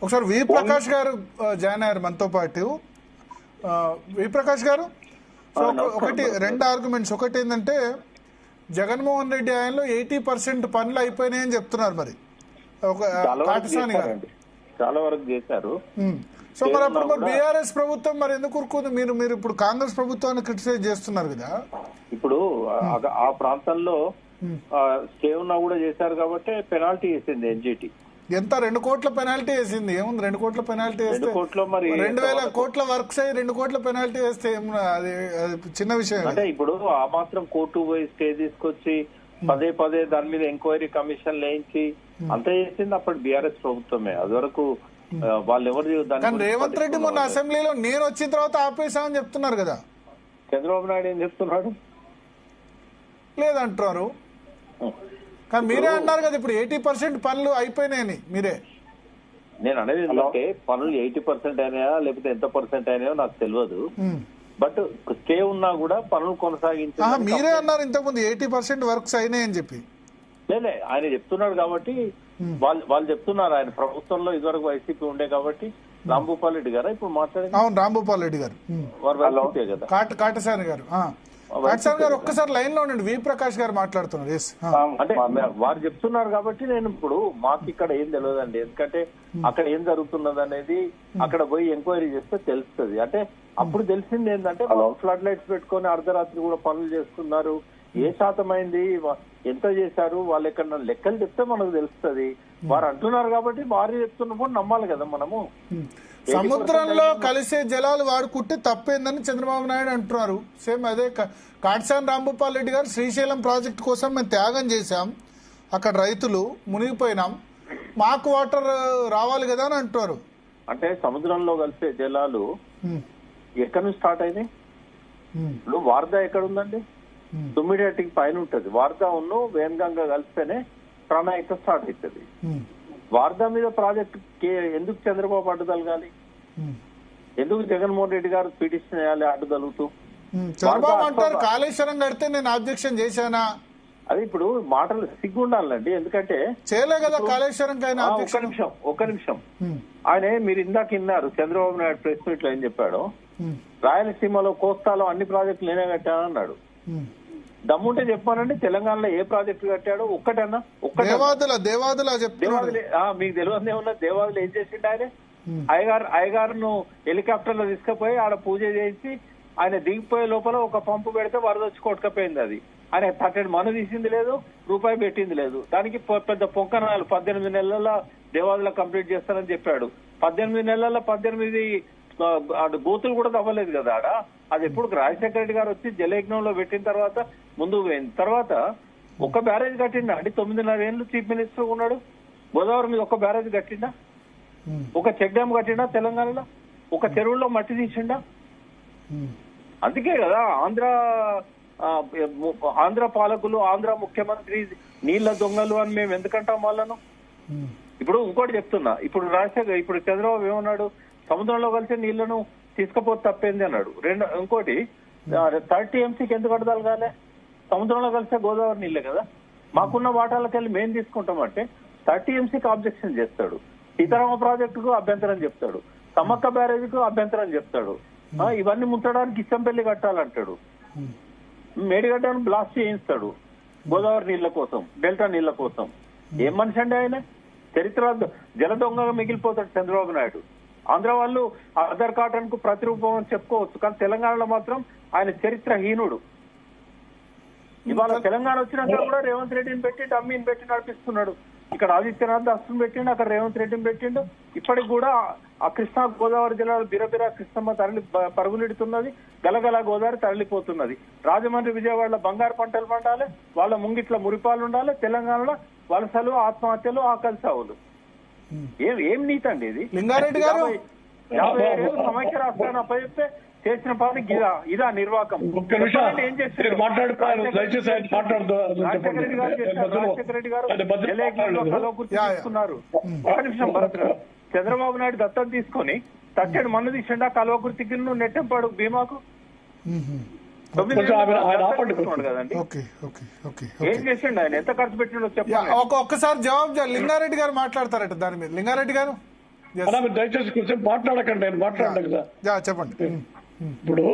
ఒకసారి వి ప్రకాష్ గారు జాయిన్ అయ్యారు మనతో పాటు. వి ప్రకాష్ గారు, సో ఒకటి రెండు ఆర్గ్యుమెంట్స్. ఒకటి ఏంటంటే జగన్మోహన్ రెడ్డి ఆయనలో 80% పనులు అయిపోయినాయని చెప్తున్నారు. మరి కాటసాని గారు చాలా వరకు చేశారు. సో మరి అప్పుడు మరి బీఆర్ఎస్ ప్రభుత్వం మరి ఎందుకు ఊరుకుంది? మీరు ఇప్పుడు కాంగ్రెస్ ప్రభుత్వాన్ని క్రిటిసైజ్ చేస్తున్నారు కదా. ఇప్పుడు ఆ ప్రాంతంలో స్టే ఉన్నా కూడా చేశారు కాబట్టి పెనాల్టీ వేసింది ఎన్జిటి. ఎంత 2 కోట్ల పెనాల్టీ వేసింది. ఏముంది 2 కోట్ల పెనాల్టీ వేస్తే 2,000 కోట్ల వర్క్స్ అయ్యి 2 కోట్ల పెనాల్టీ వేస్తే అది చిన్న విషయం అంటే. ఇప్పుడు ఆ మాత్రం కోర్టు పోయి స్టే తీసుకొచ్చి పదే పదే దాని మీద ఎంక్వైరీ కమిషన్ వేయించి అంత చేసింది అప్పుడు బీఆర్ఎస్ ప్రభుత్వమే. అది వరకు వాళ్ళు ఎవరు. రేవంత్ రెడ్డి మొన్న అసెంబ్లీలో నేను వచ్చిన తర్వాత ఆపేసామని చెప్తున్నారు కదా. చంద్రబాబు నాయుడు ఏం చెప్తున్నాడు? లేదంటున్నారు. కానీ మీరే అన్నారు కదా ఇప్పుడు 80% పనులు అయిపోయినాయని. మీరే నేను అనేది ఏంటంటే పనులు 80% అయినాయా లేకపోతే ఎంత పర్సెంట్ అయినాయో నాకు తెలియదు. బట్ స్టే ఉన్నా కూడా పనులు కొనసాగించారు. మీరే అన్నారు ఇంతకుముందు 80% వర్క్స్ అయినాయని చెప్పి. లేలే, ఆయన చెప్తున్నాడు కాబట్టి వాళ్ళు చెప్తున్నారు. ఆయన ప్రభుత్వంలో ఇదివరకు వైసీపీ ఉండే కాబట్టి. రాంభూపాల్ రెడ్డి గారా ఇప్పుడు మాట్లాడేది? అవును, రాంభూపాల్ రెడ్డి గారు. కదా కాటసాని గారు. కాటసాని గారు ఒక్కసారి లైన్ లో ఉండండి. వి ప్రకాష్ గారు మాట్లాడుతున్నారు. అంటే వారు చెప్తున్నారు కాబట్టి నేను ఇప్పుడు మాకు ఇక్కడ ఏం తెలియదండి. ఎందుకంటే అక్కడ ఏం జరుగుతున్నది అనేది అక్కడ పోయి ఎంక్వైరీ చేస్తే తెలుస్తుంది. అంటే అప్పుడు తెలిసింది ఏంటంటే ఫ్లడ్ లైట్స్ పెట్టుకొని అర్ధరాత్రి కూడా పనులు చేస్తున్నారు. ఏ శాతం అయింది, ఎంత చేశారు, వాళ్ళు ఎక్కడ లెక్కలు చెప్తే మనకు తెలుస్తుంది. వారు అంటున్నారు కాబట్టి వారు చెప్తున్నప్పుడు నమ్మాలి కదా మనము. సముద్రంలో కలిసే జలాలు వాడుకుంటే తప్పేందని చంద్రబాబు నాయుడు అంటున్నారు. సేమ్ అదే కాటసాని రాంభూపాల్ రెడ్డి గారు శ్రీశైలం ప్రాజెక్టు కోసం మేము త్యాగం చేశాం, అక్కడ రైతులు మునిగిపోయినాం, మాకు వాటర్ రావాలి కదా అని అంటున్నారు. అంటే సముద్రంలో కలిసే జలాలు ఎక్కడి నుంచి స్టార్ట్ అయినాయి? ఇప్పుడు వార్దా ఎక్కడ ఉందండి? తుమ్మిడిహట్టికి పైన ఉంటది. వార్దా ఉన్ను వేన్గంగా కలిస్తేనే ప్రణాయిక స్టార్ట్ అవుతుంది. వార్దా మీద ప్రాజెక్ట్ ఎందుకు చంద్రబాబు అడ్డుదలగాలి? ఎందుకు జగన్మోహన్ రెడ్డి గారు పిటిషన్ వేయాలి అడ్డుదలుగుతూ? చంద్రబాబు అంటారు కాళేశ్వరం కడితే నేను ఆబ్జెక్షన్ చేశానా. అది ఇప్పుడు మాటలు సిగ్గుండాలండి. ఎందుకంటే చేయలే కదా కాళేశ్వరం. ఒక్క నిమిషం ఆయన మీరు ఇందాక విన్నారు చంద్రబాబు నాయుడు ప్రెస్ మీట్ లో ఏం చెప్పాడు? రాయలసీమలో కోస్తాలో అన్ని ప్రాజెక్టులు నేనే కట్టానన్నాడు. దమ్ముంటే చెప్పానండి తెలంగాణలో ఏ ప్రాజెక్టు కట్టాడో ఒక్కటన్నా? దేవాదులే మీకు తెలియదు ఏమన్నా? దేవాదులు ఏం చేసిండు ఆయన? అయ్యగారును హెలికాప్టర్ లో తీసుకుపోయి ఆడ పూజ చేయించి ఆయన దిగిపోయే లోపల ఒక పంపు పెడితే వరద వచ్చి కొట్టుకపోయింది. అది ఆయన తట్టడి మను తీసింది లేదు, రూపాయి పెట్టింది లేదు. దానికి పెద్ద పొంకనాలు 18 నెలల దేవాదుల కంప్లీట్ చేస్తానని చెప్పాడు. 18 నెలల 18 గోతులు కూడా తవ్వలేదు కదా ఆడ. అది ఎప్పుడు రాజశేఖర రెడ్డి గారు వచ్చి జలయజ్ఞంలో పెట్టిన తర్వాత ముందుకు పోయింది. తర్వాత ఒక్క బ్యారేజ్ కట్టిండా అండి? 9.5 ఏళ్ళు చీఫ్ మినిస్టర్ ఉన్నాడు. గోదావరి మీద ఒక్క బ్యారేజ్ కట్టిండా? ఒక చెక్ డ్యామ్ కట్టిండా తెలంగాణలో? ఒక చెరువుల్లో మట్టి తీసిండా? అందుకే కదా ఆంధ్ర పాలకులు, ఆంధ్ర ముఖ్యమంత్రి నీళ్ల దొంగలు అని మేము ఎందుకంటాం వాళ్ళను? ఇప్పుడు ఇంకోటి చెప్తున్నా. ఇప్పుడు చంద్రబాబు ఏమన్నాడు? సముద్రంలో కలిసి నీళ్లను తీసుకపోతే తప్పేంది అన్నాడు. ఇంకోటి 30 MCకి ఎందుకు అడ్డాలి కాలే? సముద్రంలో కలిసే గోదావరి నీళ్లే కదా. మాకున్న వాటాలకు వెళ్ళి మేము తీసుకుంటామంటే 30 MCకి ఆబ్జెక్షన్ చేస్తాడు. సీతారామ ప్రాజెక్టుకు అభ్యంతరం చెప్తాడు. సమ్మక్క బ్యారేజ్కు అభ్యంతరం చెప్తాడు. ఇవన్నీ ముంచడానికి ఇష్టంపల్లి కట్టాలంటాడు. మేడిగడ్డను బ్లాస్ట్ చేయిస్తాడు గోదావరి నీళ్ల కోసం, డెల్టా నీళ్ల కోసం. ఏం మనిషి అండి ఆయన? చరిత్ర జల దొంగగా మిగిలిపోతాడు చంద్రబాబు నాయుడు. ఆంధ్ర వాళ్ళు ఆధార్ కాటన్ కు ప్రతిరూపం అని చెప్పుకోవచ్చు, కానీ తెలంగాణలో మాత్రం ఆయన చరిత్రహీనుడు. ఇవాళ తెలంగాణ వచ్చినాక కూడా రేవంత్ రెడ్డిని పెట్టి డమ్మీని పెట్టి నడిపిస్తున్నాడు. ఇక్కడ ఆదిత్యనాథ్ దాస్ని పెట్టిండు, అక్కడ రేవంత్ రెడ్డిని పెట్టిండు. ఇప్పటికి కూడా ఆ కృష్ణా గోదావరి జిల్లాలో బిరబిర కృష్ణమ్మ పరుగులిడుతున్నది, గలగల గోదావరి తరలిపోతున్నది. రాజమండ్రి విజయవాడలో బంగారు పంటలు పండాలి, వాళ్ళ ముంగిట్ల మురిపాలు ఉండాలి. తెలంగాణలో వలసలు, ఆత్మహత్యలు, ఆకలి సావులు. ఏం నీతి అండి ఇది? లింగారెడ్డి గారు 57 ఏళ్ళు సమైక్య రాష్ట్రాన్ని అప్పచెప్తే చేసిన పని ఇదా నిర్వాకం? ఏం చేస్తారు? రాజశేఖర రెడ్డి గారు తీసుకున్నారు. ఒక నిమిషం భరత్ గారు, చంద్రబాబు నాయుడు దత్తం తీసుకొని తట్టెడు మన్ను తీసిండా కల్వకుర్తికి నెట్టెంపాడు భీమాకు. కదండి ఏం చేసిండు ఆయన? ఎంత ఖర్చు పెట్టిండో చెప్పండి. ఒక్కసారి జవాబు లింగారెడ్డి గారు మాట్లాడతారట దాని మీద. లింగారెడ్డి గారు Yes. అలా మీరు దయచేసి కొంచెం మాట్లాడకండి, నేను మాట్లాడను కదా. చెప్పండి. ఇప్పుడు